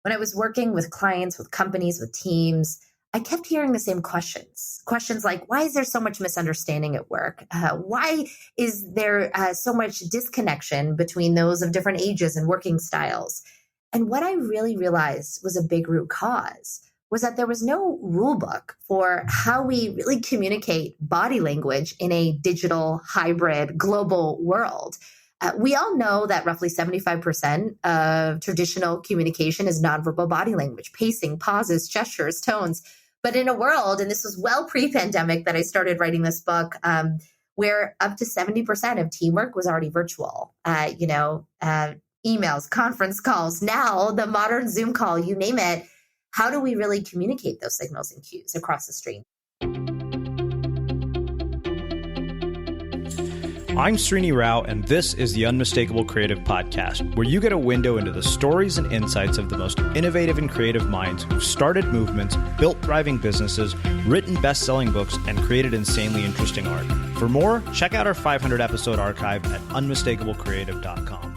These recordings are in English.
when I was working with clients, with companies, with teams, I kept hearing the same questions. Questions like, why is there so much misunderstanding at work? Why is there so much disconnection between those of different ages and working styles? And what I really realized was a big root cause was that there was no rule book for how we really communicate body language in a digital, hybrid, global world. We all know that roughly 75% of traditional communication is nonverbal body language, pacing, pauses, gestures, tones. But in a world, and this was well pre-pandemic that I started writing this book, where up to 70% of teamwork was already virtual, emails, conference calls, now the modern Zoom call, you name it. How do we really communicate those signals and cues across the stream? I'm Srini Rao, and this is the Unmistakable Creative Podcast, where you get a window into the stories and insights of the most innovative and creative minds who've started movements, built thriving businesses, written best-selling books, and created insanely interesting art. For more, check out our 500-episode archive at unmistakablecreative.com.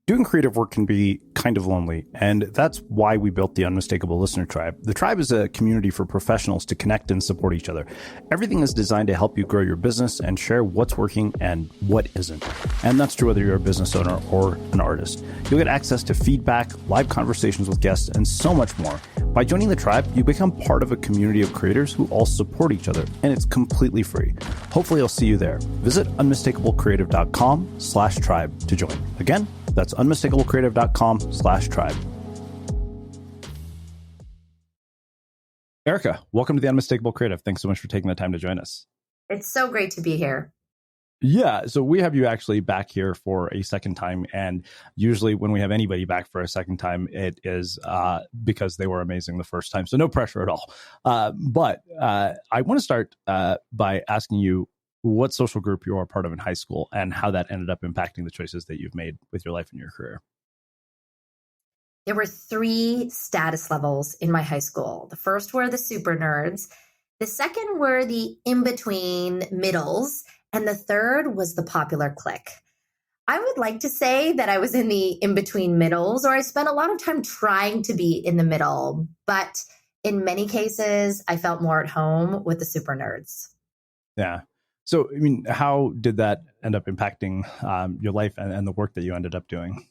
Doing creative work can be kind of lonely, and that's why we built the Unmistakable Listener Tribe. The tribe is a community for professionals to connect and support each other. Everything is designed to help you grow your business and share what's working and what isn't. And that's true whether you're a business owner or an artist. You'll get access to feedback, live conversations with guests, and so much more. By joining the tribe, you become part of a community of creators who all support each other, and it's completely free. Hopefully I'll see you there. Visit unmistakablecreative.com/tribe to join. Again, that's unmistakablecreative.com/tribe. Erica, welcome to the Unmistakable Creative. Thanks so much for taking the time to join us. It's so great to be here. Yeah, so we have you actually back here for a second time. And usually when we have anybody back for a second time, it is because they were amazing the first time. So no pressure at all. But I want to start by asking you what social group you are part of in high school and how that ended up impacting the choices that you've made with your life and your career. There were 3 status levels in my high school. The first were the super nerds. The second were the in-between middles. And the third was the popular clique. I would like to say that I was in the in-between middles, or I spent a lot of time trying to be in the middle. But in many cases, I felt more at home with the super nerds. Yeah. So, I mean, how did that end up impacting your life and the work that you ended up doing?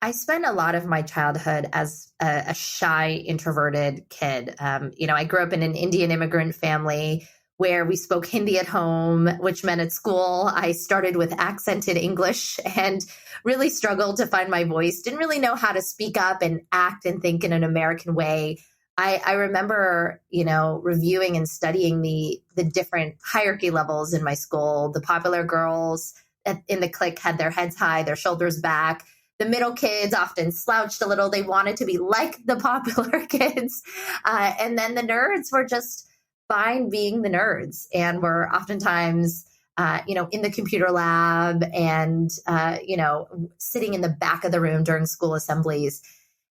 I spent a lot of my childhood as a shy, introverted kid. I grew up in an Indian immigrant family where we spoke Hindi at home, which meant at school I started with accented English and really struggled to find my voice. Didn't really know how to speak up and act and think in an American way. I remember, reviewing and studying the different hierarchy levels in my school. The popular girls in the clique had their heads high, their shoulders back. The middle kids often slouched a little. They wanted to be like the popular kids. And then the nerds were just fine being the nerds and were oftentimes, in the computer lab and, sitting in the back of the room during school assemblies.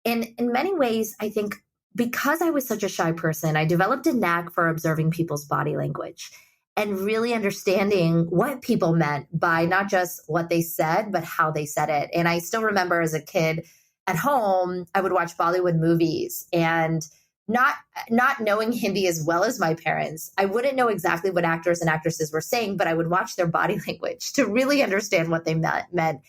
And in many ways, I think because I was such a shy person, I developed a knack for observing people's body language and really understanding what people meant by not just what they said, but how they said it. And I still remember as a kid at home, I would watch Bollywood movies and not knowing Hindi as well as my parents, I wouldn't know exactly what actors and actresses were saying, but I would watch their body language to really understand what they meant.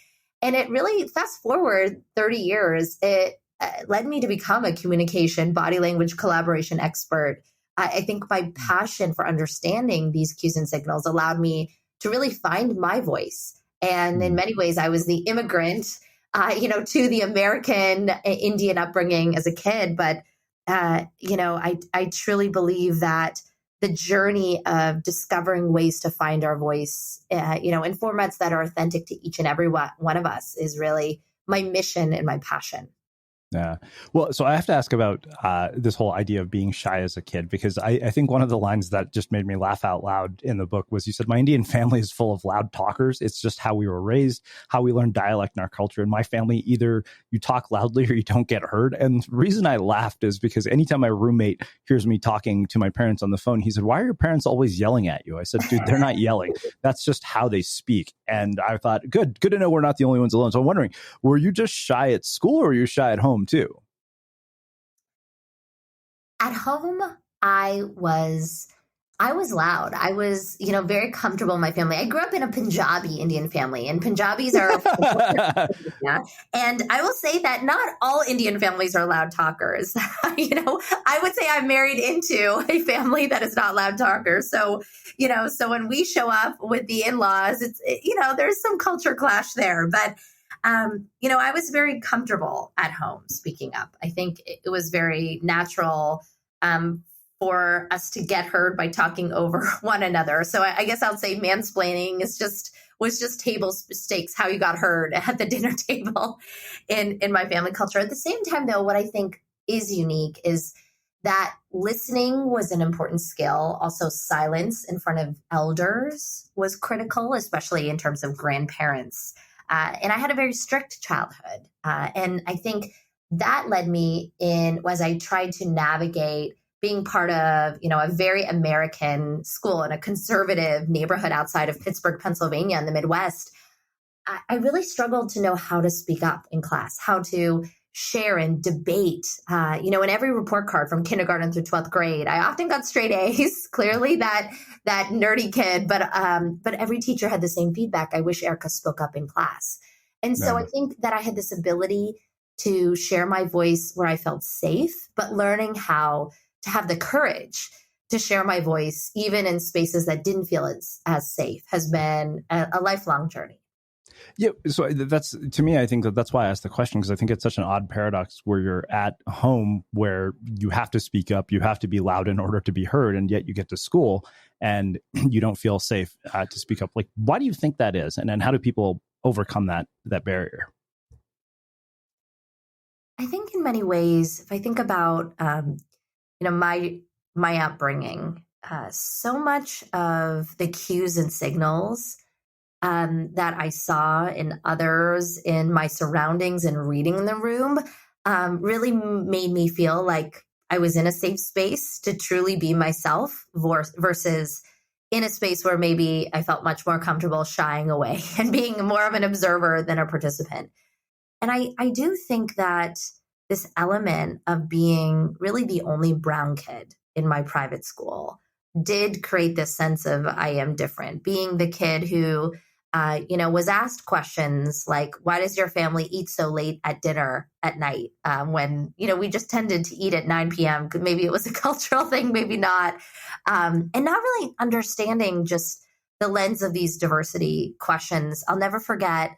And it really, fast forward 30 years, it led me to become a communication, body language, collaboration expert. I think my passion for understanding these cues and signals allowed me to really find my voice. And in many ways, I was the immigrant, to the American Indian upbringing as a kid. But, I truly believe that the journey of discovering ways to find our voice, in formats that are authentic to each and every one of us is really my mission and my passion. Yeah. Well, so I have to ask about this whole idea of being shy as a kid, because I think one of the lines that just made me laugh out loud in the book was you said, my Indian family is full of loud talkers. It's just how we were raised, how we learned dialect in our culture. In my family, either you talk loudly or you don't get heard. And the reason I laughed is because anytime my roommate hears me talking to my parents on the phone, he said, why are your parents always yelling at you? I said, dude, they're not yelling. That's just how they speak. And I thought, good to know we're not the only ones alone. So I'm wondering, were you just shy at school or were you shy at home too? At home, I was loud. I was, very comfortable in my family. I grew up in a Punjabi Indian family, and Punjabis are, yeah. And I will say that not all Indian families are loud talkers. I would say I'm married into a family that is not loud talkers. So, so when we show up with the in-laws, it's, there's some culture clash there, but I was very comfortable at home speaking up. I think it was very natural for us to get heard by talking over one another. So I guess I'll say mansplaining was just table stakes, how you got heard at the dinner table in my family culture. At the same time, though, what I think is unique is that listening was an important skill. Also, silence in front of elders was critical, especially in terms of grandparents. And I had a very strict childhood. And I think that led me as I tried to navigate being part of, a very American school in a conservative neighborhood outside of Pittsburgh, Pennsylvania in the Midwest. I really struggled to know how to speak up in class, how to share and debate. In every report card from kindergarten through 12th grade, I often got straight A's, clearly that nerdy kid, but every teacher had the same feedback. I wish Erica spoke up in class. And so I think that I had this ability to share my voice where I felt safe, but learning how to have the courage to share my voice, even in spaces that didn't feel as safe, has been a lifelong journey. Yeah. So that's, to me, I think that's why I asked the question, because I think it's such an odd paradox where you're at home where you have to speak up, you have to be loud in order to be heard. And yet you get to school and you don't feel safe to speak up. Like, why do you think that is? And then how do people overcome that barrier? I think in many ways, if I think about, my upbringing, so much of the cues and signals that I saw in others, in my surroundings and reading in the room, really made me feel like I was in a safe space to truly be myself versus in a space where maybe I felt much more comfortable shying away and being more of an observer than a participant. And I do think that this element of being really the only brown kid in my private school did create this sense of I am different. Being the kid who, was asked questions like, why does your family eat so late at dinner at night? When, we just tended to eat at 9 p.m. Maybe it was a cultural thing, maybe not. And not really understanding just the lens of these diversity questions. I'll never forget,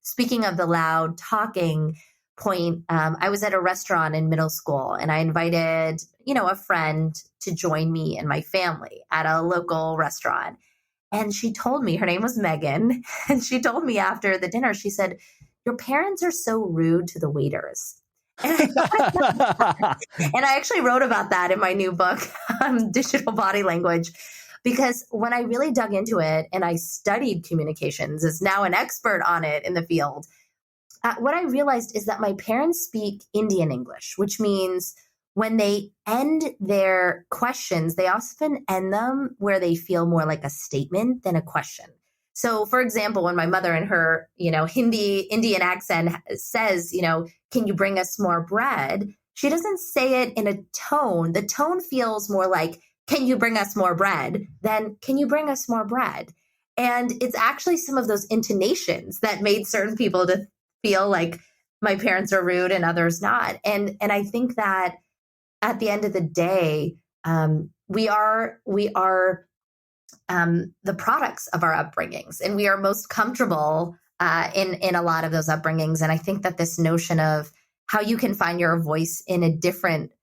speaking of the loud talking point, I was at a restaurant in middle school and I invited, a friend to join me and my family at a local restaurant. And she told me, her name was Megan, and she told me after the dinner, she said, your parents are so rude to the waiters. And I actually wrote about that in my new book, Digital Body Language, because when I really dug into it and I studied communications, as now an expert on it in the field, what I realized is that my parents speak Indian English, which means when they end their questions, they often end them where they feel more like a statement than a question. So, for example, when my mother in her, Indian accent says, can you bring us more bread? She doesn't say it in a tone. The tone feels more like, can you bring us more bread? Than, can you bring us more bread? And it's actually some of those intonations that made certain people to feel like my parents are rude and others not. And I think that at the end of the day, we are the products of our upbringings, and we are most comfortable in a lot of those upbringings. And I think that this notion of how you can find your voice in a different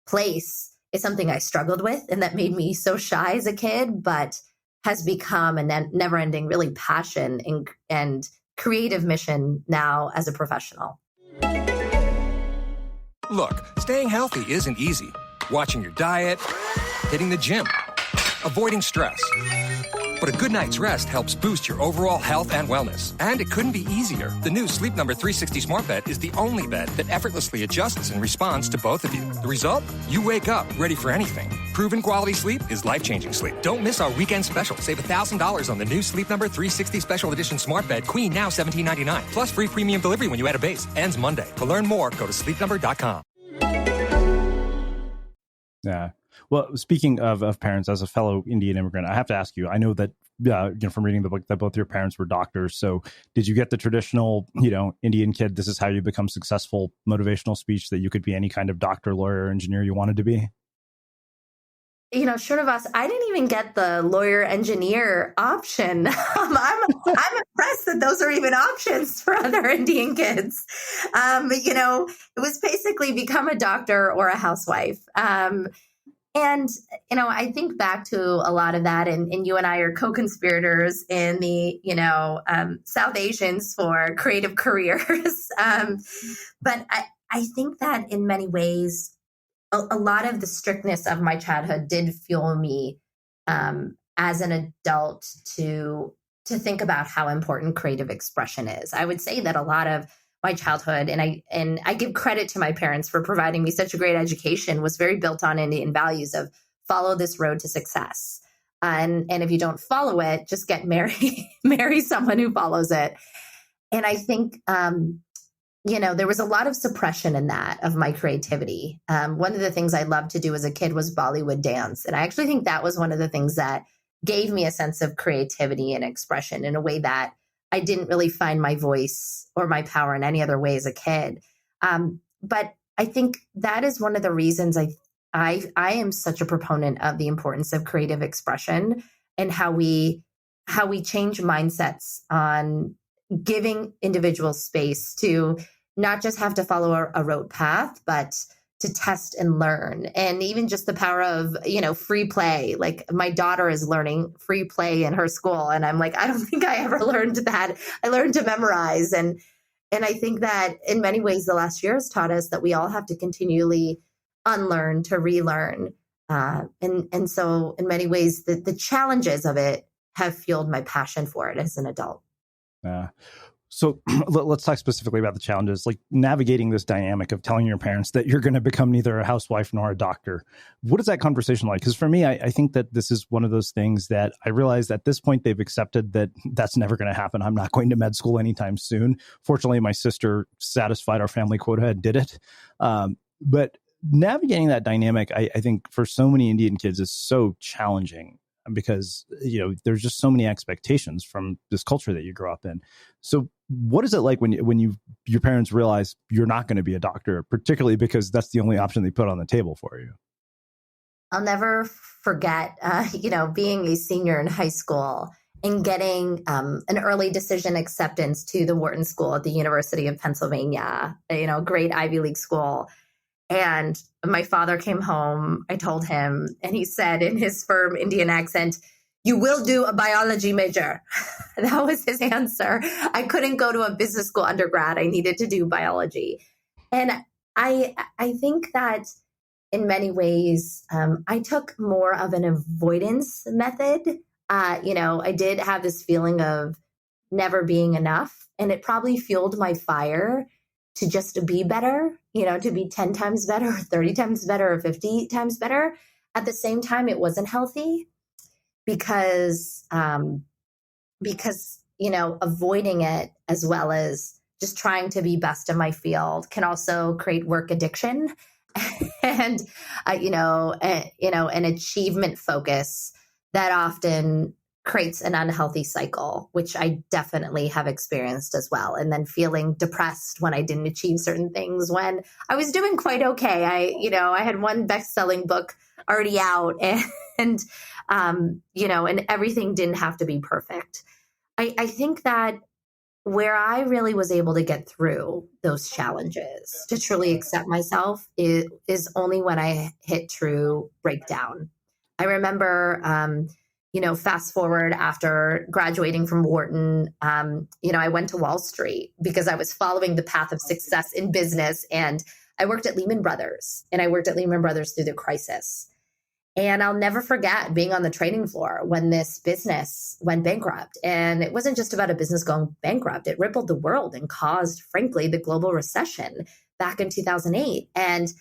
place is something I struggled with, and that made me so shy as a kid, but has become a never-ending really passion and creative mission now as a professional. Look, staying healthy isn't easy. Watching your diet, hitting the gym, avoiding stress. But a good night's rest helps boost your overall health and wellness. And it couldn't be easier. The new Sleep Number 360 Smart Bed is the only bed that effortlessly adjusts in response to both of you. The result? You wake up ready for anything. Proven quality sleep is life-changing sleep. Don't miss our weekend special. Save $1,000 on the new Sleep Number 360 Special Edition Smart Bed Queen, now $17.99. Plus free premium delivery when you add a base. Ends Monday. To learn more, go to sleepnumber.com. Yeah. Well, speaking of parents, as a fellow Indian immigrant, I have to ask you, I know that, from reading the book, that both your parents were doctors. So did you get the traditional, Indian kid, this is how you become successful motivational speech that you could be any kind of doctor, lawyer, engineer you wanted to be? Srinivas, I didn't even get the lawyer engineer option. I'm impressed that those are even options for other Indian kids. It was basically become a doctor or a housewife. I think back to a lot of that, and you and I are co-conspirators in the, South Asians for creative careers. But I think that in many ways, a lot of the strictness of my childhood did fuel me as an adult to think about how important creative expression is. I would say that a lot of my childhood, and I give credit to my parents for providing me such a great education, was very built on Indian values of follow this road to success. And if you don't follow it, just get married, marry someone who follows it. And I think, there was a lot of suppression in that of my creativity. One of the things I loved to do as a kid was Bollywood dance. And I actually think that was one of the things that gave me a sense of creativity and expression in a way that I didn't really find my voice or my power in any other way as a kid. But I think that is one of the reasons I am such a proponent of the importance of creative expression and how we change mindsets on giving individuals space to not just have to follow a rote path, but to test and learn. And even just the power of, free play. Like my daughter is learning free play in her school. And I'm like, I don't think I ever learned that. I learned to memorize. And I think that in many ways, the last year has taught us that we all have to continually unlearn to relearn. And so in many ways, the challenges of it have fueled my passion for it as an adult. So let's talk specifically about the challenges, like navigating this dynamic of telling your parents that you're going to become neither a housewife nor a doctor. What is that conversation like? Because for me, I think that this is one of those things that I realized at this point, they've accepted that that's never going to happen. I'm not going to med school anytime soon. Fortunately, my sister satisfied our family quota and did it. But navigating that dynamic, I think for so many Indian kids is so challenging because, there's just so many expectations from this culture that you grew up in. So what is it like when your parents realize you're not going to be a doctor, particularly because that's the only option they put on the table for you? I'll never forget, being a senior in high school and getting an early decision acceptance to the Wharton School at the University of Pennsylvania, great Ivy League school. And my father came home, I told him, and he said in his firm Indian accent, "You will do a biology major." That was his answer. I couldn't go to a business school undergrad. I needed to do biology. And I think that in many ways, I took more of an avoidance method. I did have this feeling of never being enough, and it probably fueled my fire to just be better, to be 10 times better, or 30 times better, or 50 times better. At the same time, it wasn't healthy because avoiding it as well as just trying to be best in my field can also create work addiction and, an achievement focus that often creates an unhealthy cycle, which I definitely have experienced as well. And then feeling depressed when I didn't achieve certain things when I was doing quite okay. I had one best-selling book already out and everything didn't have to be perfect. I think that where I really was able to get through those challenges to truly accept myself is only when I hit true breakdown. I remember, fast forward after graduating from Wharton, I went to Wall Street because I was following the path of success in business. And I worked at Lehman Brothers, and I worked at Lehman Brothers through the crisis. And I'll never forget being on the trading floor when this business went bankrupt. And it wasn't just about a business going bankrupt. It rippled the world and caused, frankly, the global recession back in 2008. And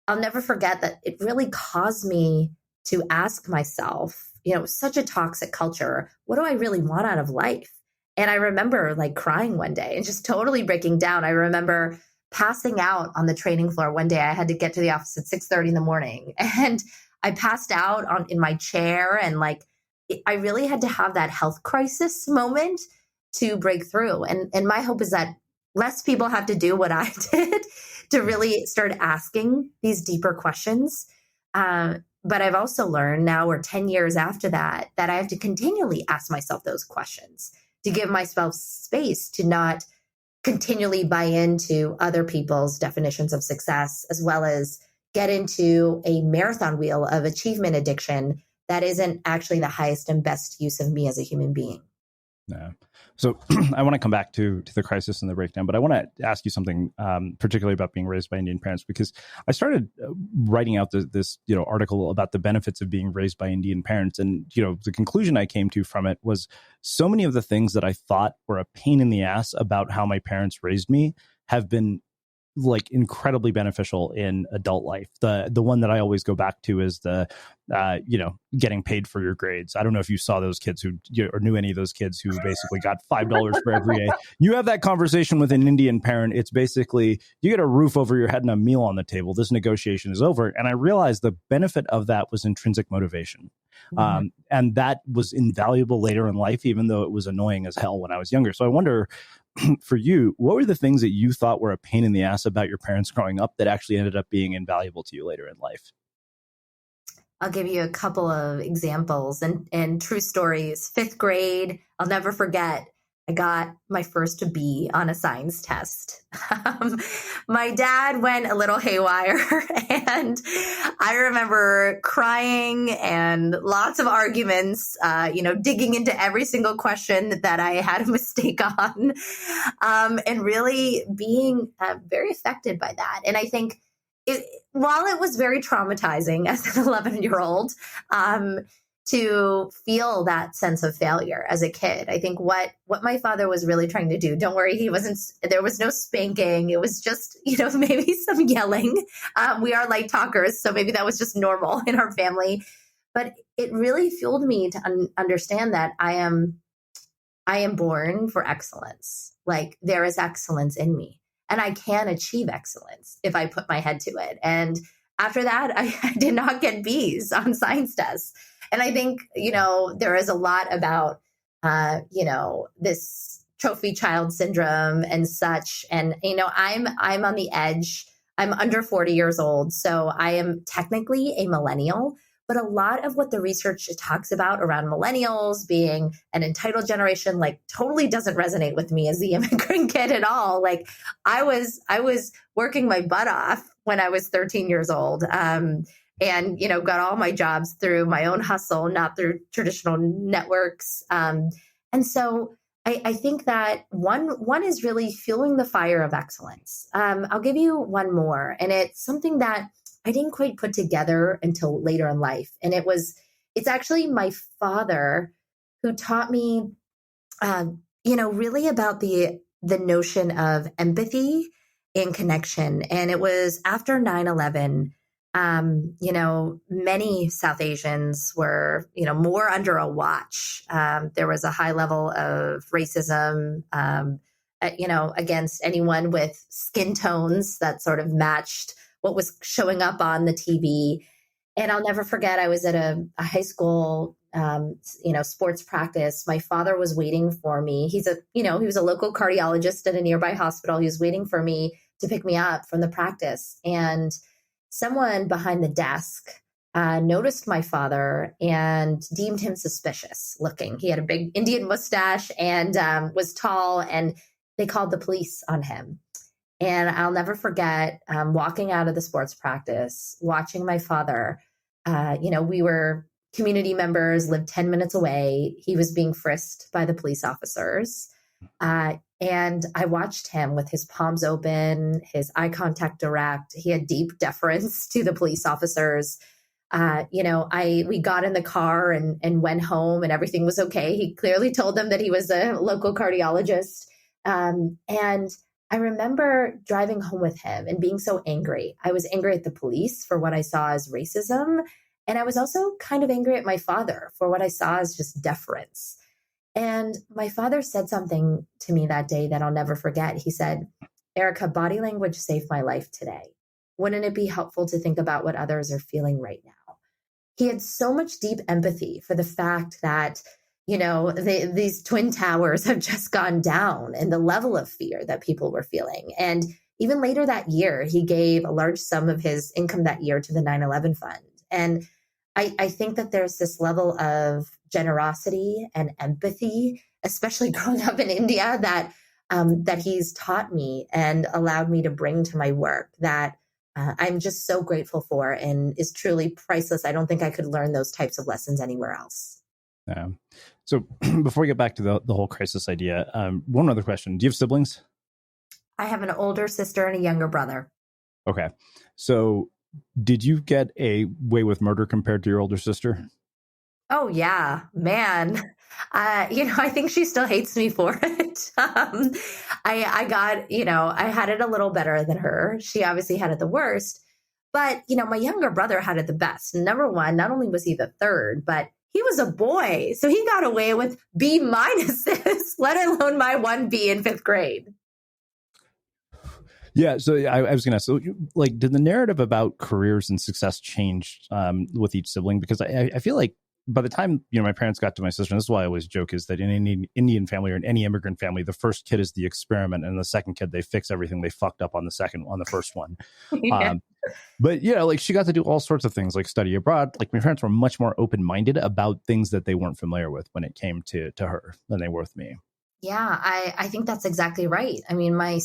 I'll never forget that it really caused me to ask myself, such a toxic culture, what do I really want out of life? And I remember like crying one day and just totally breaking down. I remember passing out on the trading floor one day. I had to get to the office at 6:30 in the morning, and I passed out in my chair, and I really had to have that health crisis moment to break through. And my hope is that less people have to do what I did to really start asking these deeper questions. But I've also learned now, we're 10 years after that I have to continually ask myself those questions to give myself space to not continually buy into other people's definitions of success, as well as get into a marathon wheel of achievement addiction that isn't actually the highest and best use of me as a human being. Yeah. So I want to come back to the crisis and the breakdown, but I want to ask you something particularly about being raised by Indian parents, because I started writing out this article about the benefits of being raised by Indian parents. And, the conclusion I came to from it was so many of the things that I thought were a pain in the ass about how my parents raised me have been incredibly beneficial in adult life. The one that I always go back to is the getting paid for your grades. I don't know if you saw those kids or knew any of those kids who basically got $5 for every A. You have that conversation with an Indian parent. It's basically, you get a roof over your head and a meal on the table. This negotiation is over. And I realized the benefit of that was intrinsic motivation. Mm-hmm. And that was invaluable later in life, even though it was annoying as hell when I was younger. So I wonder, for you, what were the things that you thought were a pain in the ass about your parents growing up that actually ended up being invaluable to you later in life? I'll give you a couple of examples and true stories. 5th grade, I'll never forget, I got my first B on a science test. My dad went a little haywire, and I remember crying and lots of arguments, digging into every single question that I had a mistake on, and really being very affected by that. And I think while it was very traumatizing as an 11-year-old, to feel that sense of failure as a kid. I think what my father was really trying to do, don't worry, there was no spanking. It was just, maybe some yelling. We are light talkers, so maybe that was just normal in our family. But it really fueled me to understand that I am born for excellence. Like, there is excellence in me, and I can achieve excellence if I put my head to it. And after that, I did not get B's on science tests. And I think, there is a lot about, this trophy child syndrome and such. And, I'm on the edge. I'm under 40 years old. So I am technically a millennial. But a lot of what the research talks about around millennials being an entitled generation, totally doesn't resonate with me as the immigrant kid at all. I was working my butt off when I was 13 years old. And, got all my jobs through my own hustle, not through traditional networks. And so I think that one is really fueling the fire of excellence. I'll give you one more, and it's something that I didn't quite put together until later in life. And it's actually my father who taught me, really about the notion of empathy and connection. And it was after 9/11. Many South Asians were, more under a watch. There was a high level of racism, against anyone with skin tones that sort of matched what was showing up on the TV. And I'll never forget, I was at a high school, sports practice. My father was waiting for me. He was a local cardiologist at a nearby hospital. He was waiting for me to pick me up from the practice. And someone behind the desk noticed my father and deemed him suspicious looking. He had a big Indian mustache and was tall, and they called the police on him. And I'll never forget walking out of the sports practice, watching my father. We were community members, lived 10 minutes away. He was being frisked by the police officers. And I watched him with his palms open, his eye contact direct. He had deep deference to the police officers. We got in the car and went home and everything was okay. He clearly told them that he was a local cardiologist. And I remember driving home with him and being so angry. I was angry at the police for what I saw as racism. And I was also kind of angry at my father for what I saw as just deference. And my father said something to me that day that I'll never forget. He said, "Erica, body language saved my life today. Wouldn't it be helpful to think about what others are feeling right now?" He had so much deep empathy for the fact that, these twin towers have just gone down and the level of fear that people were feeling. And even later that year, he gave a large sum of his income that year to the 9/11 fund. And I think that there's this level of generosity and empathy, especially growing up in India, that he's taught me and allowed me to bring to my work that I'm just so grateful for and is truly priceless. I don't think I could learn those types of lessons anywhere else. Yeah. So before we get back to the whole crisis idea, one other question. Do you have siblings? I have an older sister and a younger brother. Okay. So did you get away with murder compared to your older sister? Oh, yeah, man. I think she still hates me for it. I got, I had it a little better than her. She obviously had it the worst. But, my younger brother had it the best. Number one, not only was he the third, but he was a boy. So he got away with B minuses, let alone my 1B in fifth grade. Yeah. So I was going to ask, so did the narrative about careers and success change with each sibling? Because I feel like by the time, my parents got to my sister, and this is why I always joke, is that in any Indian family or in any immigrant family, the first kid is the experiment, and the second kid, they fix everything they fucked up on the first one. Yeah. But she got to do all sorts of things like study abroad. Like my parents were much more open-minded about things that they weren't familiar with when it came to her than they were with me. Yeah, I think that's exactly right. I mean, my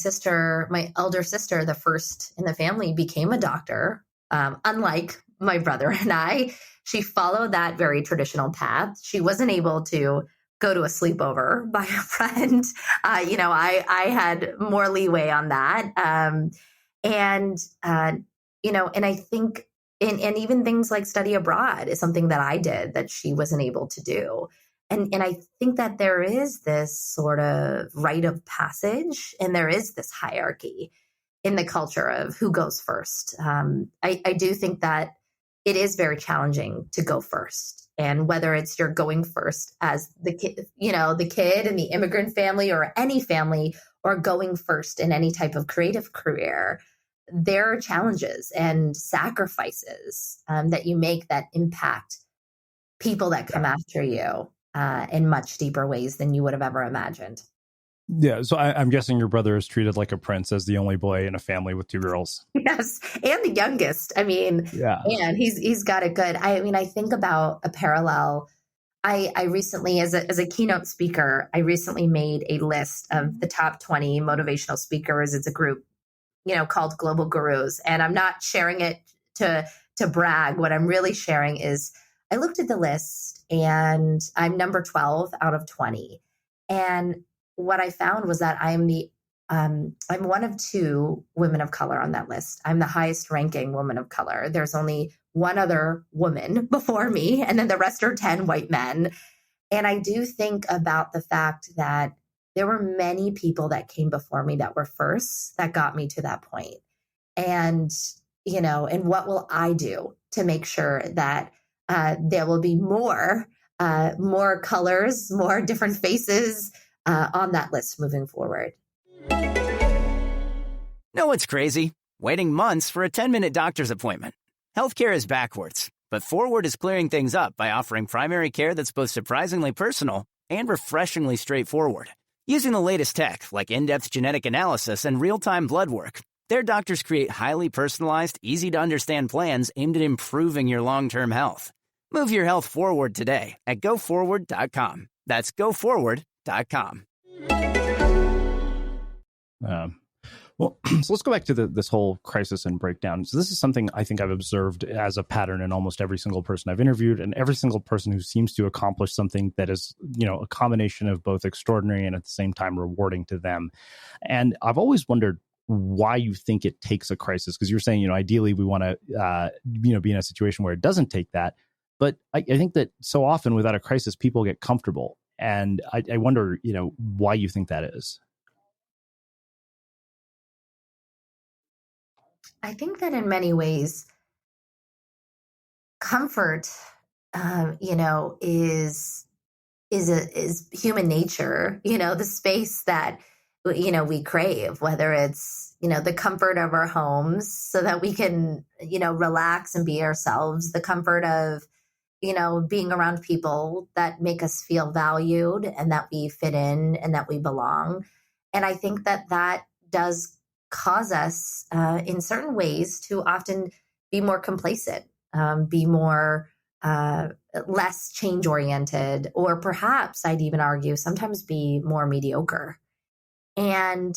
elder sister, the first in the family, became a doctor. Unlike my brother and I, she followed that very traditional path. She wasn't able to go to a sleepover by a friend. I had more leeway on that. And I think, and even things like study abroad is something that I did that she wasn't able to do. And I think that there is this sort of rite of passage and there is this hierarchy in the culture of who goes first. I do think that it is very challenging to go first. And whether it's you're going first as the kid, the kid in the immigrant family or any family, or going first in any type of creative career, there are challenges and sacrifices that you make that impact people that come after you in much deeper ways than you would have ever imagined. Yeah. So I'm guessing your brother is treated like a prince as the only boy in a family with two girls. Yes. And the youngest. I mean, yeah. And he's got it good. I think about a parallel. I recently, as a keynote speaker, I recently made a list of the top 20 motivational speakers. It's a group, called Global Gurus. And I'm not sharing it to brag. What I'm really sharing is I looked at the list and I'm number 12 out of 20. And what I found was that I'm one of two women of color on that list. I'm the highest ranking woman of color. There's only one other woman before me, and then the rest are 10 white men. And I do think about the fact that there were many people that came before me that were first that got me to that point. And, and what will I do to make sure that there will be more colors, more different faces on that list moving forward. Know what's crazy? Waiting months for a 10-minute doctor's appointment. Healthcare is backwards, but forward is clearing things up by offering primary care that's both surprisingly personal and refreshingly straightforward. Using the latest tech, like in-depth genetic analysis and real-time blood work, their doctors create highly personalized, easy-to-understand plans aimed at improving your long-term health. Move your health forward today at GoForward.com. That's GoForward.com. Well, so let's go back to this whole crisis and breakdown. So this is something I think I've observed as a pattern in almost every single person I've interviewed, and every single person who seems to accomplish something that is, a combination of both extraordinary and at the same time rewarding to them. And I've always wondered why you think it takes a crisis, because you're saying, ideally we want to, be in a situation where it doesn't take that. But I think that so often without a crisis, people get comfortable. And I wonder, why you think that is. I think that in many ways, comfort, is human nature. The space that we crave, whether it's the comfort of our homes, so that we can relax and be ourselves. The comfort of being around people that make us feel valued and that we fit in and that we belong. And I think that does cause us in certain ways to often be more complacent, be more less change oriented, or perhaps I'd even argue sometimes be more mediocre. And,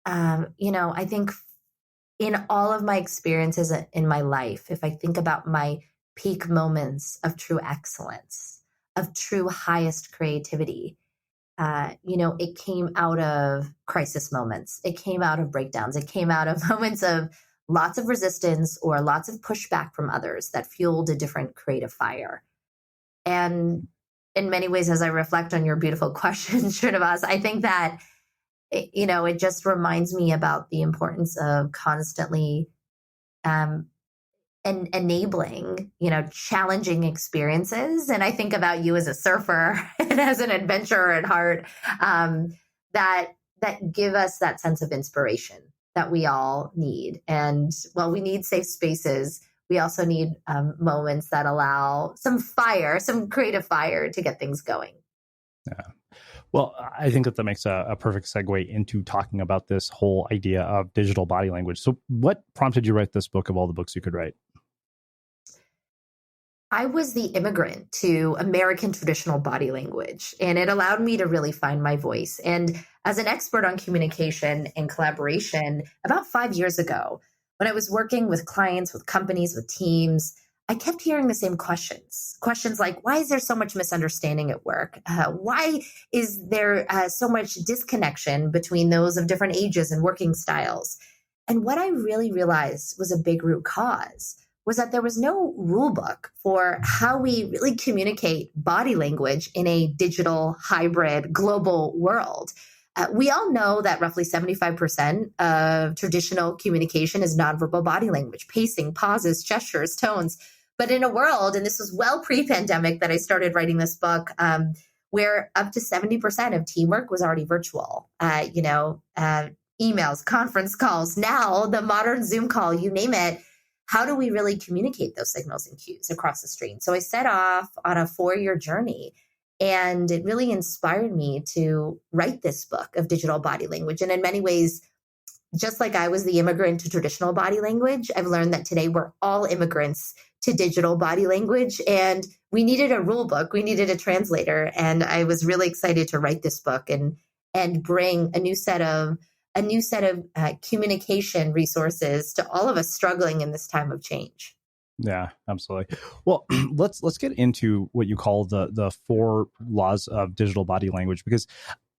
I think in all of my experiences in my life, if I think about my peak moments of true excellence, of true highest creativity, it came out of crisis moments. It came out of breakdowns. It came out of moments of lots of resistance or lots of pushback from others that fueled a different creative fire. And in many ways, as I reflect on your beautiful question, Srinivas, I think that, it just reminds me about the importance of constantly and enabling, challenging experiences. And I think about you as a surfer and as an adventurer at heart, that give us that sense of inspiration that we all need. And while we need safe spaces, we also need moments that allow some creative fire to get things going. Yeah. Well, I think that makes a perfect segue into talking about this whole idea of digital body language. So what prompted you to write this book of all the books you could write? I was the immigrant to American traditional body language, and it allowed me to really find my voice. And as an expert on communication and collaboration, about 5 years ago, when I was working with clients, with companies, with teams, I kept hearing the same questions. Questions like, why is there so much misunderstanding at work? Why is there so much disconnection between those of different ages and working styles? And what I really realized was a big root cause was that there was no rule book for how we really communicate body language in a digital, hybrid, global world. We all know that roughly 75% of traditional communication is nonverbal body language, pacing, pauses, gestures, tones. But in a world, and this was well pre-pandemic that I started writing this book, where up to 70% of teamwork was already virtual, emails, conference calls, now the modern Zoom call, you name it. How do we really communicate those signals and cues across the screen? So I set off on a 4-year journey, and it really inspired me to write this book of digital body language. And in many ways, just like I was the immigrant to traditional body language, I've learned that today we're all immigrants to digital body language, and we needed a rule book. We needed a translator. And I was really excited to write this book and bring a new set of communication resources to all of us struggling in this time of change. Yeah, absolutely. Well, let's get into what you call the 4 laws of digital body language, because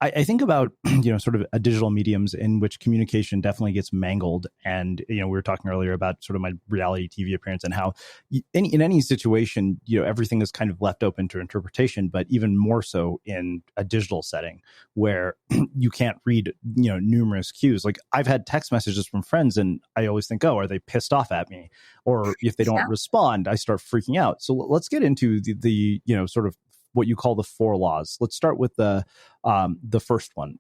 I think about, sort of a digital mediums in which communication definitely gets mangled. And, we were talking earlier about sort of my reality TV appearance and how in any situation, everything is kind of left open to interpretation, but even more so in a digital setting where you can't read, numerous cues. Like I've had text messages from friends and I always think, oh, are they pissed off at me? Or if they don't respond, I start freaking out. So let's get into the sort of what you call the 4 laws. Let's start with the first one.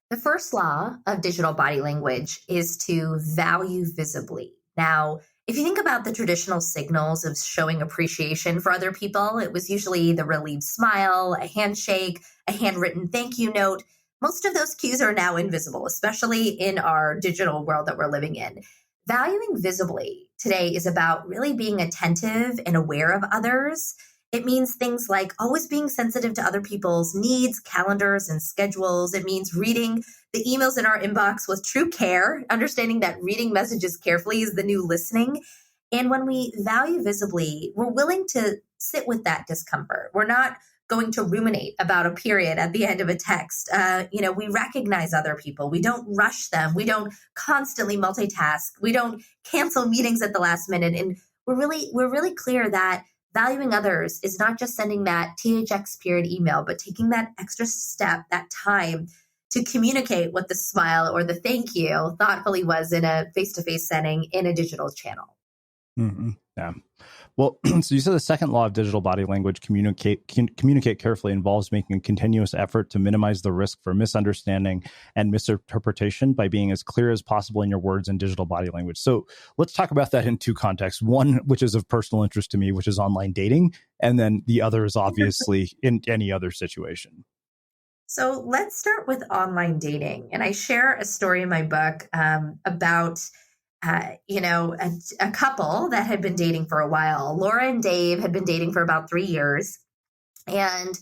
The first law of digital body language is to value visibly. Now, if you think about the traditional signals of showing appreciation for other people, it was usually the relieved smile, a handshake, a handwritten thank you note. Most of those cues are now invisible, especially in our digital world that we're living in. Valuing visibly today is about really being attentive and aware of others. It means things like always being sensitive to other people's needs, calendars, and schedules. It means reading the emails in our inbox with true care, understanding that reading messages carefully is the new listening. And when we value visibly, we're willing to sit with that discomfort. We're not going to ruminate about a period at the end of a text. We recognize other people. We don't rush them. We don't constantly multitask. We don't cancel meetings at the last minute. And we're really clear that valuing others is not just sending that THX period email, but taking that extra step, that time to communicate what the smile or the thank you thoughtfully was in a face-to-face setting in a digital channel. Mm-hmm. Yeah. Well, so you said the second law of digital body language, communicate carefully, involves making a continuous effort to minimize the risk for misunderstanding and misinterpretation by being as clear as possible in your words and digital body language. So let's talk about that in two contexts. One, which is of personal interest to me, which is online dating. And then the other is obviously in any other situation. So let's start with online dating. And I share a story in my book about a couple that had been dating for a while. Laura and Dave had been dating for about 3 years. And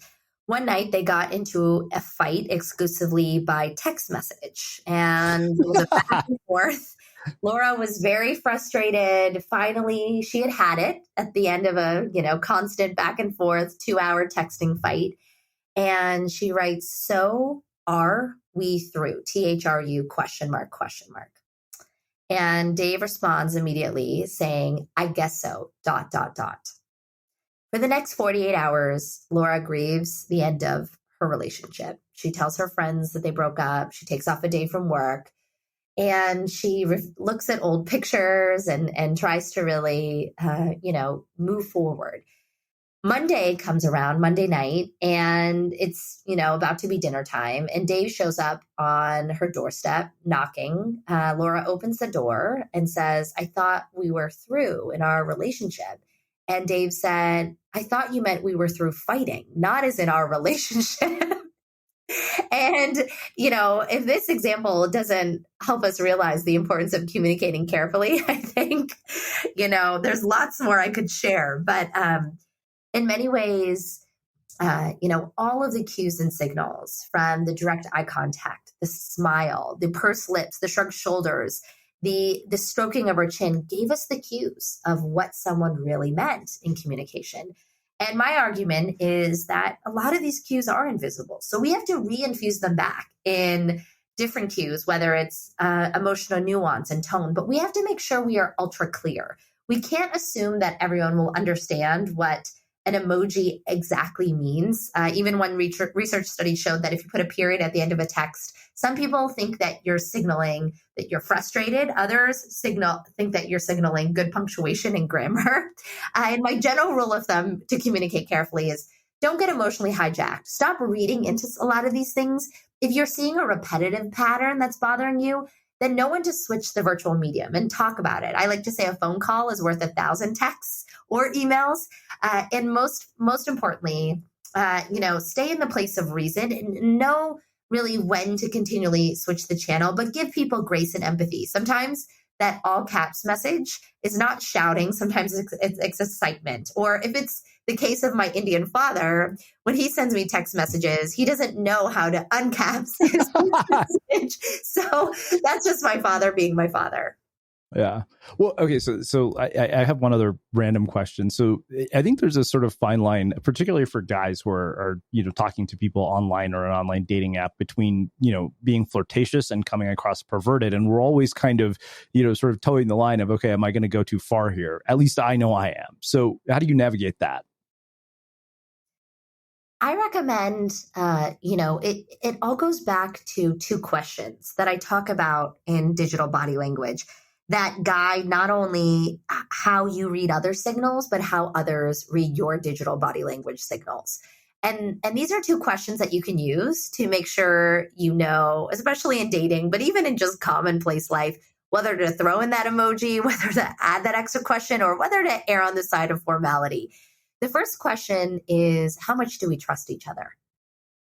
one night they got into a fight exclusively by text message. And it was a back and forth. Laura was very frustrated. Finally, she had it at the end of a, constant back and forth 2-hour texting fight. And she writes, "So are we through? THRU ? And Dave responds immediately saying, "I guess so, ... For the next 48 hours, Laura grieves the end of her relationship. She tells her friends that they broke up. She takes off a day from work, and she looks at old pictures and tries to really, move forward. Monday comes around, Monday night, and it's, about to be dinner time. And Dave shows up on her doorstep knocking. Laura opens the door and says, "I thought we were through in our relationship." And Dave said, "I thought you meant we were through fighting, not as in our relationship." And, if this example doesn't help us realize the importance of communicating carefully, I think, there's lots more I could share. But, in many ways, all of the cues and signals, from the direct eye contact, the smile, the pursed lips, the shrugged shoulders, the stroking of her chin, gave us the cues of what someone really meant in communication. And my argument is that a lot of these cues are invisible. So we have to reinfuse them back in different cues, whether it's emotional nuance and tone, but we have to make sure we are ultra clear. We can't assume that everyone will understand what an emoji exactly means. Even one research study showed that if you put a period at the end of a text, some people think that you're signaling that you're frustrated. Others think that you're signaling good punctuation and grammar. And my general rule of thumb to communicate carefully is don't get emotionally hijacked. Stop reading into a lot of these things. If you're seeing a repetitive pattern that's bothering you, then know when to switch the virtual medium and talk about it. I like to say a phone call is worth 1,000 texts or emails. And most importantly, stay in the place of reason and know really when to continually switch the channel, but give people grace and empathy. Sometimes that all caps message is not shouting. Sometimes it's excitement. Or if it's the case of my Indian father, when he sends me text messages, he doesn't know how to uncaps his message. So that's just my father being my father. Yeah. Well, okay. So I have one other random question. So I think there's a sort of fine line, particularly for guys who are talking to people online or an online dating app, between, being flirtatious and coming across perverted. And we're always kind of, sort of towing the line of, okay, am I going to go too far here? At least I know I am. So how do you navigate that? I recommend, it all goes back to two questions that I talk about in digital body language that guide not only how you read other signals, but how others read your digital body language signals. And these are two questions that you can use to make sure especially in dating, but even in just commonplace life, whether to throw in that emoji, whether to add that extra question, or whether to err on the side of formality. The first question is, how much do we trust each other?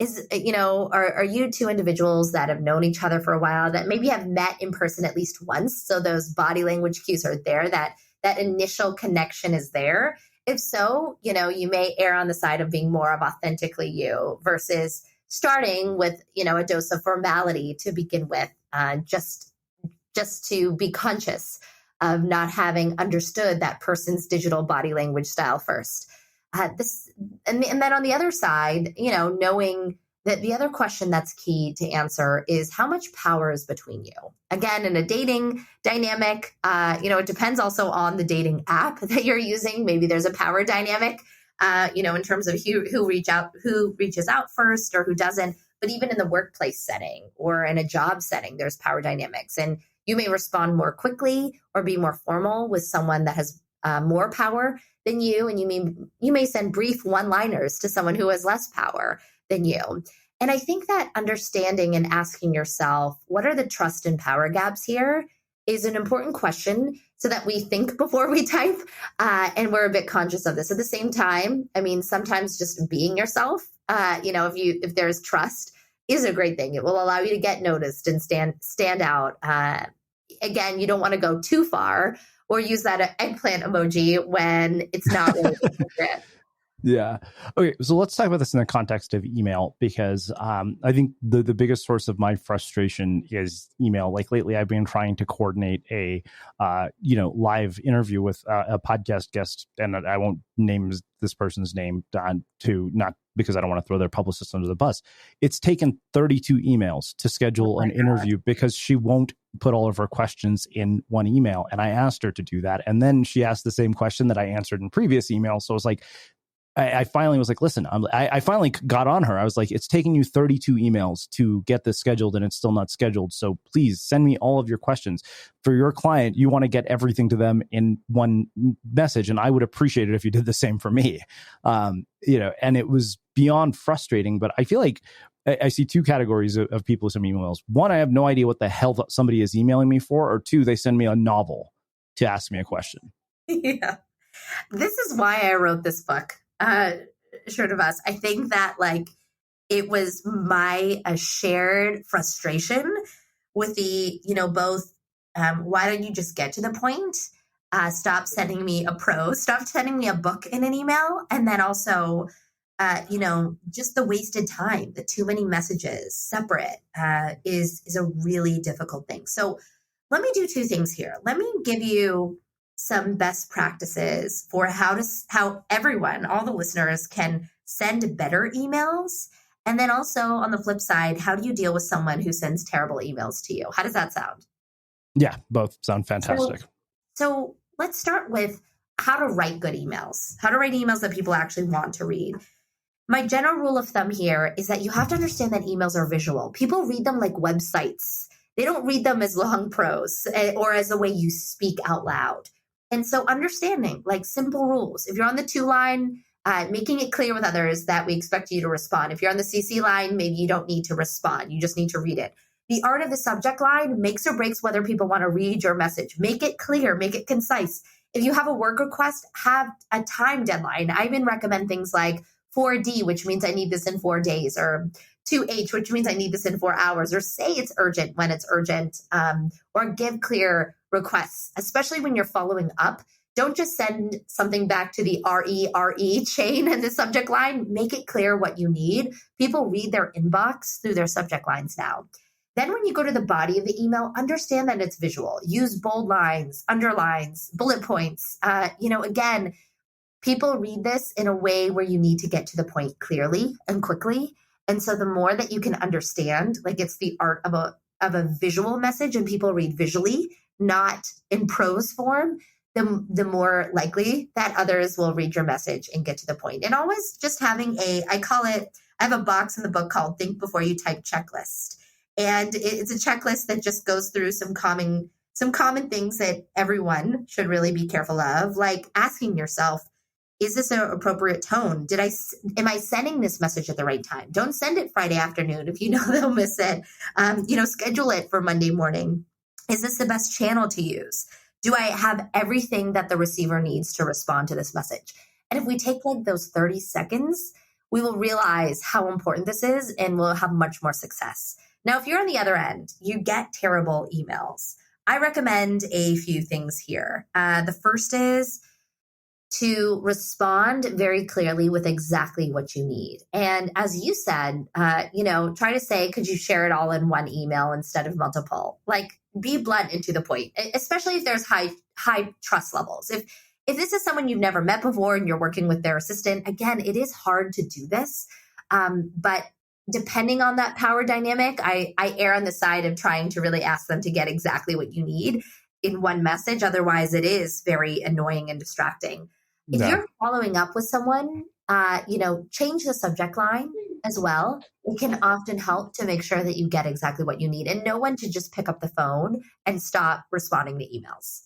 Are you two individuals that have known each other for a while, that maybe have met in person at least once? So those body language cues are there, that initial connection is there. If so, you may err on the side of being more of authentically you versus starting with, a dose of formality to begin with, just to be conscious of not having understood that person's digital body language style first. And then on the other side, knowing that the other question that's key to answer is how much power is between you. Again, in a dating dynamic, it depends also on the dating app that you're using. Maybe there's a power dynamic, in terms of who reaches out first or who doesn't. But even in the workplace setting or in a job setting, there's power dynamics. And you may respond more quickly or be more formal with someone that has more power than you. And you may send brief one-liners to someone who has less power than you. And I think that understanding and asking yourself, what are the trust and power gaps here, is an important question so that we think before we type. And we're a bit conscious of this. At the same time, sometimes just being yourself, if there's trust, is a great thing. It will allow you to get noticed and stand out. Again, you don't want to go too far or use that eggplant emoji when it's not really appropriate. Yeah. Okay. So let's talk about this in the context of email, because I think the biggest source of my frustration is email. Like lately, I've been trying to coordinate a live interview with a podcast guest, and I won't name this person's name not because I don't want to throw their publicist under the bus. It's taken 32 emails to schedule an interview because she won't put all of her questions in one email. And I asked her to do that. And then she asked the same question that I answered in previous emails. So it's like, I finally was like, listen, I finally got on her. I was like, it's taking you 32 emails to get this scheduled and it's still not scheduled. So please send me all of your questions. For your client, you want to get everything to them in one message. And I would appreciate it if you did the same for me. And it was beyond frustrating, but I feel like I see two categories of people who send me emails. One, I have no idea what the hell somebody is emailing me for, or two, they send me a novel to ask me a question. Yeah. This is why I wrote this book. Short of us. I think that it was my shared frustration with the, both, why don't you just get to the point? Stop sending me a prose, stop sending me a book in an email. And then also, just the wasted time, the too many messages separate, is a really difficult thing. So let me do two things here. Let me give you some best practices for how everyone, all the listeners, can send better emails. And then also on the flip side, how do you deal with someone who sends terrible emails to you? How does that sound? Yeah, both sound fantastic. So let's start with how to write good emails, how to write emails that people actually want to read. My general rule of thumb here is that you have to understand that emails are visual. People read them like websites. They don't read them as long prose or as a way you speak out loud. And so understanding simple rules. If you're on the 2 line, making it clear with others that we expect you to respond. If you're on the CC line, maybe you don't need to respond. You just need to read it. The art of the subject line makes or breaks whether people want to read your message. Make it clear, make it concise. If you have a work request, have a time deadline. I even recommend things like 4D, which means I need this in 4 days, or 2H, which means I need this in 4 hours, or say it's urgent when it's urgent, or give clear requests, especially when you're following up. Don't just send something back to the RE chain and the subject line. Make it clear what you need. People read their inbox through their subject lines now. Then when you go to the body of the email, understand that it's visual. Use bold lines, underlines, bullet points. Again, people read this in a way where you need to get to the point clearly and quickly. And so the more that you can understand, it's the art of a visual message, and people read visually, not in prose form, the more likely that others will read your message and get to the point. And always just having I have a box in the book called Think Before You Type Checklist. And it's a checklist that just goes through some common things that everyone should really be careful of, like asking yourself, is this an appropriate tone? Am I sending this message at the right time? Don't send it Friday afternoon if you know they'll miss it. Schedule it for Monday morning. Is this the best channel to use? Do I have everything that the receiver needs to respond to this message? And if we take those 30 seconds, we will realize how important this is and we'll have much more success. Now, if you're on the other end, you get terrible emails. I recommend a few things here. The first is to respond very clearly with exactly what you need. And as you said, try to say, could you share it all in one email instead of multiple? Like, be blunt and to the point, especially if there's high trust levels. If this is someone you've never met before and you're working with their assistant, again, it is hard to do this. But depending on that power dynamic, I err on the side of trying to really ask them to get exactly what you need in one message. Otherwise, it is very annoying and distracting. If you're following up with someone, change the subject line as well. It can often help to make sure that you get exactly what you need, and know when to just pick up the phone and stop responding to emails.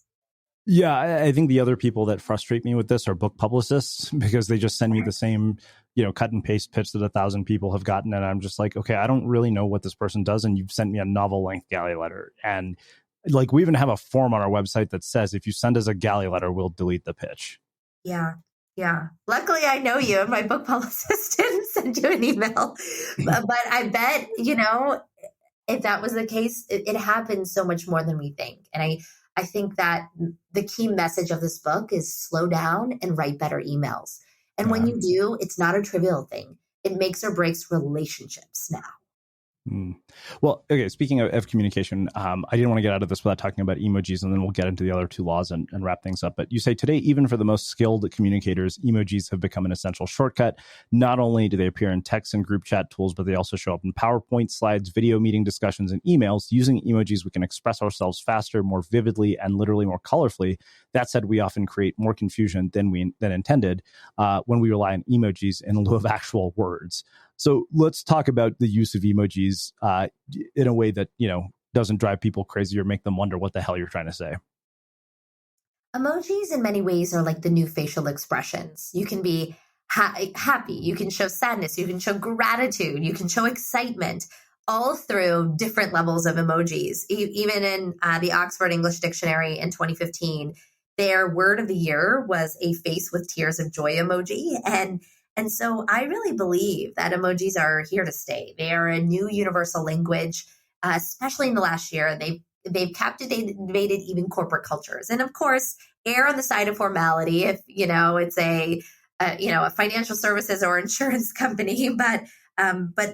Yeah, I think the other people that frustrate me with this are book publicists, because they just send me the same, cut and paste pitch that 1,000 people have gotten. And I'm just like, okay, I don't really know what this person does. And you've sent me a novel length galley letter. And like, we even have a form on our website that says, if you send us a galley letter, we'll delete the pitch. Yeah. Luckily, I know you, and my book publicist didn't send you an email. But I bet, if that was the case, it happens so much more than we think. And I think that the key message of this book is slow down and write better emails. And when you do, it's not a trivial thing. It makes or breaks relationships now. Well, okay, speaking of communication, I didn't want to get out of this without talking about emojis, and then we'll get into the other two laws and wrap things up. But you say today, even for the most skilled communicators, emojis have become an essential shortcut. Not only do they appear in text and group chat tools, but they also show up in PowerPoint slides, video meeting discussions, and emails. Using emojis, we can express ourselves faster, more vividly, and literally more colorfully. That said, we often create more confusion than intended when we rely on emojis in lieu of actual words. So let's talk about the use of emojis in a way that, doesn't drive people crazy or make them wonder what the hell you're trying to say. Emojis in many ways are like the new facial expressions. You can be happy, you can show sadness, you can show gratitude, you can show excitement, all through different levels of emojis. Even in the Oxford English Dictionary in 2015, their word of the year was a face with tears of joy emoji. And so I really believe that emojis are here to stay. They are a new universal language, especially in the last year. They've captivated even corporate cultures. And of course, err on the side of formality if, it's a financial services or insurance company, but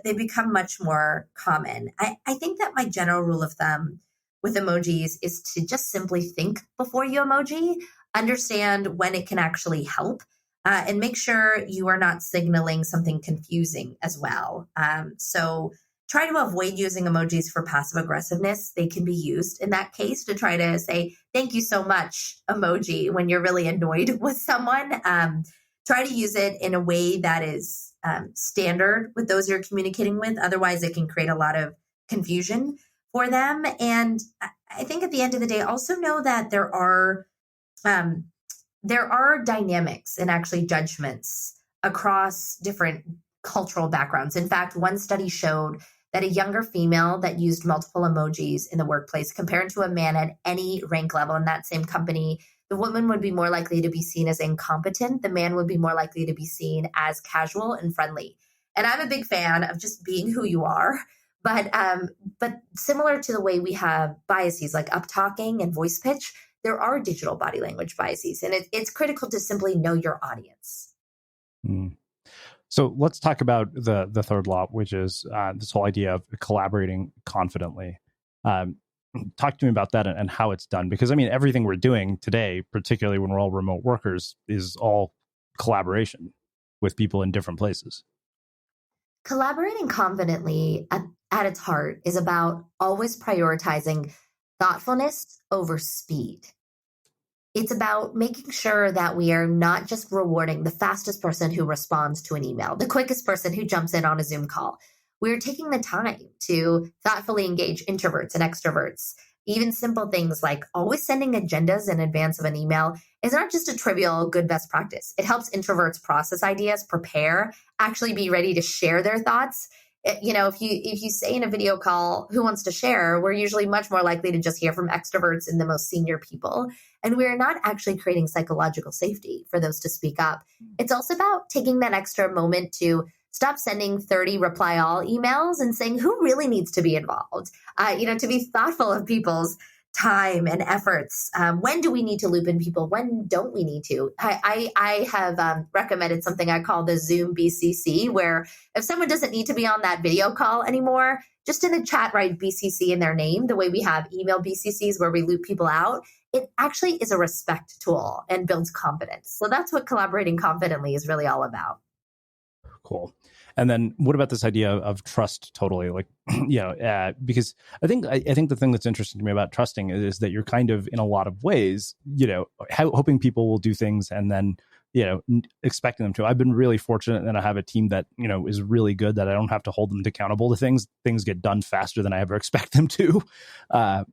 they become much more common. I think that my general rule of thumb with emojis is to just simply think before you emoji, understand when it can actually help. And make sure you are not signaling something confusing as well. So try to avoid using emojis for passive aggressiveness. They can be used in that case to try to say, thank you so much emoji when you're really annoyed with someone. Try to use it in a way that is standard with those you're communicating with. Otherwise, it can create a lot of confusion for them. And I think at the end of the day, also know that there are dynamics and actually judgments across different cultural backgrounds. In fact, one study showed that a younger female that used multiple emojis in the workplace compared to a man at any rank level in that same company, the woman would be more likely to be seen as incompetent. The man would be more likely to be seen as casual and friendly. And I'm a big fan of just being who you are. But similar to the way we have biases like up talking and voice pitch, there are digital body language biases, and it's critical to simply know your audience. So let's talk about the third law, which is this whole idea of collaborating confidently. Talk to me about that and how it's done, because everything we're doing today, particularly when we're all remote workers, is all collaboration with people in different places. Collaborating confidently at its heart is about always prioritizing thoughtfulness over speed. It's about making sure that we are not just rewarding the fastest person who responds to an email, the quickest person who jumps in on a Zoom call. We're taking the time to thoughtfully engage introverts and extroverts. Even simple things like always sending agendas in advance of an email is not just a trivial good best practice. It helps introverts process ideas, prepare, actually be ready to share their thoughts. If you say in a video call, who wants to share, we're usually much more likely to just hear from extroverts and the most senior people. And we're not actually creating psychological safety for those to speak up. It's also about taking that extra moment to stop sending 30 reply all emails and saying who really needs to be involved, to be thoughtful of people's time and efforts. When do we need to loop in people? When don't we need to? I have recommended something I call the Zoom BCC, where if someone doesn't need to be on that video call anymore, just in the chat, write BCC in their name, the way we have email BCCs where we loop people out. It actually is a respect tool and builds confidence. So that's what collaborating confidently is really all about. Cool. And then what about this idea of trust totally? Like, because I think the thing that's interesting to me about trusting is that you're kind of, in a lot of ways, hoping people will do things and then, expecting them to. I've been really fortunate that I have a team that, is really good, that I don't have to hold them accountable to things. Things get done faster than I ever expect them to.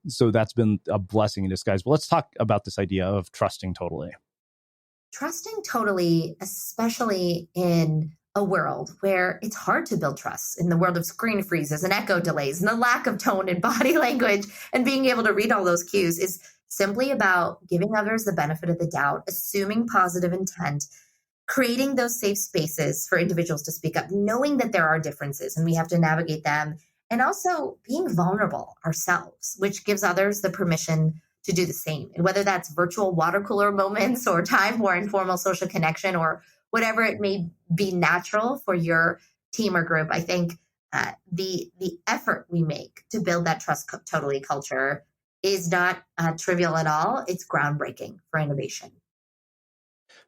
So that's been a blessing in disguise. But let's talk about this idea of trusting totally. Trusting totally, especially in a world where it's hard to build trust, in the world of screen freezes and echo delays and the lack of tone and body language and being able to read all those cues, is simply about giving others the benefit of the doubt, assuming positive intent, creating those safe spaces for individuals to speak up, knowing that there are differences and we have to navigate them, and also being vulnerable ourselves, which gives others the permission to do the same. And whether that's virtual water cooler moments or time for informal social connection or whatever it may be natural for your team or group, I think the effort we make to build that trust totally culture is not trivial at all. It's groundbreaking for innovation.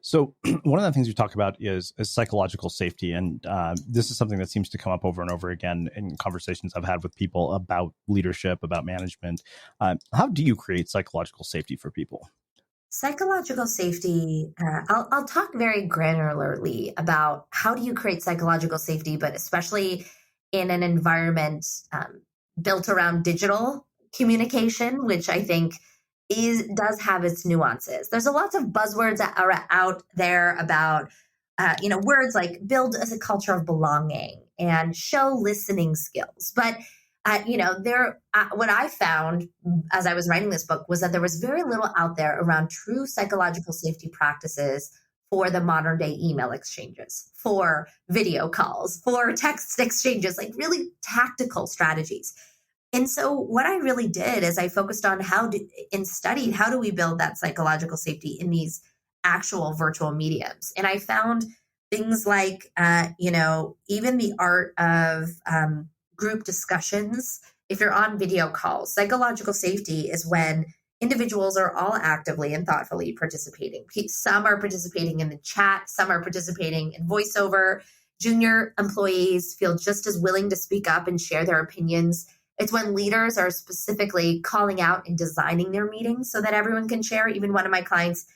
So one of the things you talk about is psychological safety. And this is something that seems to come up over and over again in conversations I've had with people about leadership, about management. How do you create psychological safety for people? Psychological safety, I'll talk very granularly about how do you create psychological safety, but especially in an environment built around digital communication, which I think does have its nuances. There's a lots of buzzwords that are out there about, words like build as a culture of belonging and show listening skills. But what I found as I was writing this book was that there was very little out there around true psychological safety practices for the modern day email exchanges, for video calls, for text exchanges, like really tactical strategies. And so what I really did is I focused on studied how do we build that psychological safety in these actual virtual mediums. And I found things like, even the art of group discussions. If you're on video calls, psychological safety is when individuals are all actively and thoughtfully participating. Some are participating in the chat, some are participating in voiceover. Junior employees feel just as willing to speak up and share their opinions. It's when leaders are specifically calling out and designing their meetings so that everyone can share. Even one of my clients,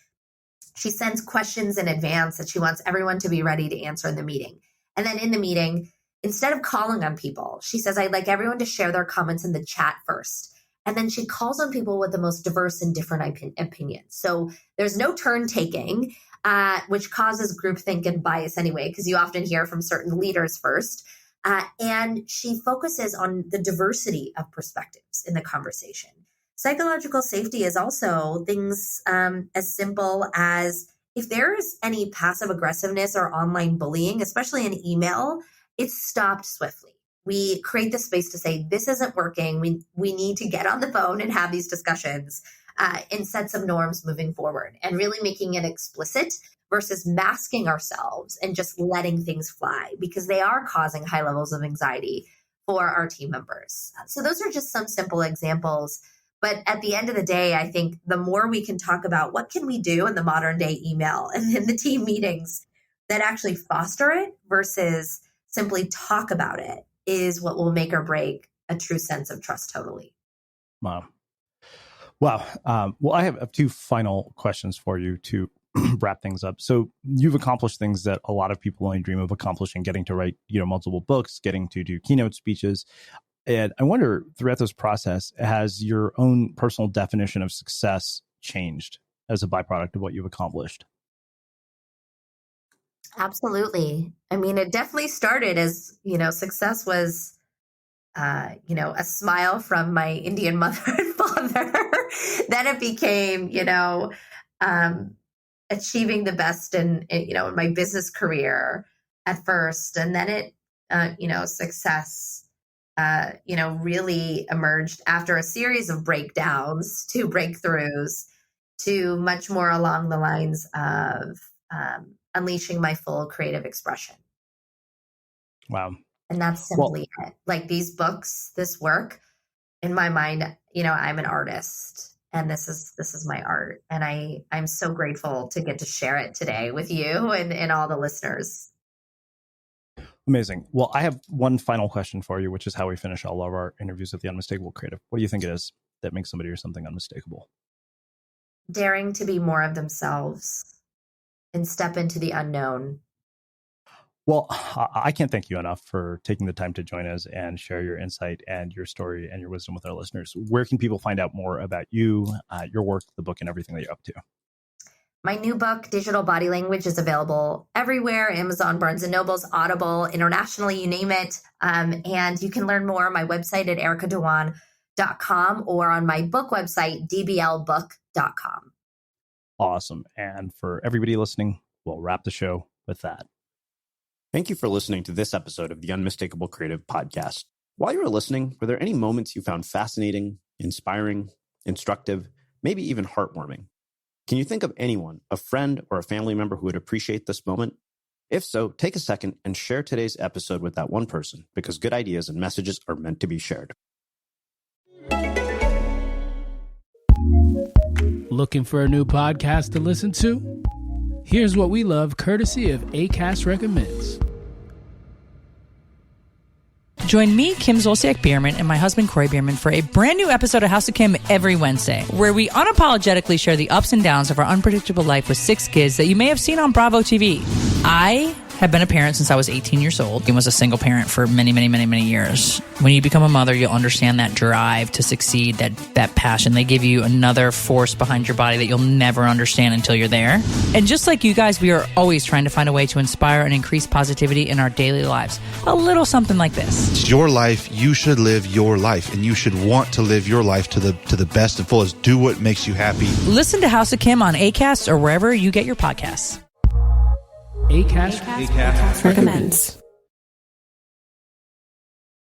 she sends questions in advance that she wants everyone to be ready to answer in the meeting. And then in the meeting, instead of calling on people, she says, I'd like everyone to share their comments in the chat first. And then she calls on people with the most diverse and different opinions. So there's no turn taking, which causes groupthink and bias anyway, because you often hear from certain leaders first. And she focuses on the diversity of perspectives in the conversation. Psychological safety is also things as simple as if there is any passive aggressiveness or online bullying, especially in email, it's stopped swiftly. We create the space to say, this isn't working. We need to get on the phone and have these discussions and set some norms moving forward, and really making it explicit versus masking ourselves and just letting things fly, because they are causing high levels of anxiety for our team members. So those are just some simple examples. But at the end of the day, I think the more we can talk about what can we do in the modern day email and in the team meetings that actually foster it versus simply talk about it, is what will make or break a true sense of trust totally. Wow. Well, I have two final questions for you to wrap things up. So you've accomplished things that a lot of people only dream of accomplishing, getting to write, multiple books, getting to do keynote speeches. And I wonder, throughout this process, has your own personal definition of success changed as a byproduct of what you've accomplished? Absolutely. I mean, it definitely started as, success was, a smile from my Indian mother and father. Then it became, achieving the best in my business career at first. And then it, success really emerged after a series of breakdowns to breakthroughs to much more along the lines of unleashing my full creative expression. Wow. And that's simply it. Like these books, this work, in my mind, I'm an artist and this is my art. And I'm so grateful to get to share it today with you and all the listeners. Amazing. Well, I have one final question for you, which is how we finish all of our interviews with the Unmistakable Creative. What do you think it is that makes somebody or something unmistakable? Daring to be more of themselves and step into the unknown. Well, I can't thank you enough for taking the time to join us and share your insight and your story and your wisdom with our listeners. Where can people find out more about you, your work, the book, and everything that you're up to? My new book, Digital Body Language, is available everywhere: Amazon, Barnes & Noble's, Audible, internationally, you name it. And you can learn more on my website at ericadhawan.com or on my book website, dblbook.com. Awesome. And for everybody listening, we'll wrap the show with that. Thank you for listening to this episode of the Unmistakable Creative Podcast. While you were listening, were there any moments you found fascinating, inspiring, instructive, maybe even heartwarming? Can you think of anyone, a friend or a family member who would appreciate this moment? If so, take a second and share today's episode with that one person, because good ideas and messages are meant to be shared. Looking for a new podcast to listen to? Here's what we love, courtesy of Acast Recommends. Join me, Kim Zolciak-Bierman, and my husband, Corey Bierman, for a brand new episode of House of Kim every Wednesday, where we unapologetically share the ups and downs of our unpredictable life with 6 kids that you may have seen on Bravo TV. I have been a parent since I was 18 years old and was a single parent for many, many, many, many years. When you become a mother, you'll understand that drive to succeed, that passion. They give you another force behind your body that you'll never understand until you're there. And just like you guys, we are always trying to find a way to inspire and increase positivity in our daily lives. A little something like this. It's your life. You should live your life, and you should want to live your life to the best and fullest. Do what makes you happy. Listen to House of Kim on Acast or wherever you get your podcasts. Acast recommends.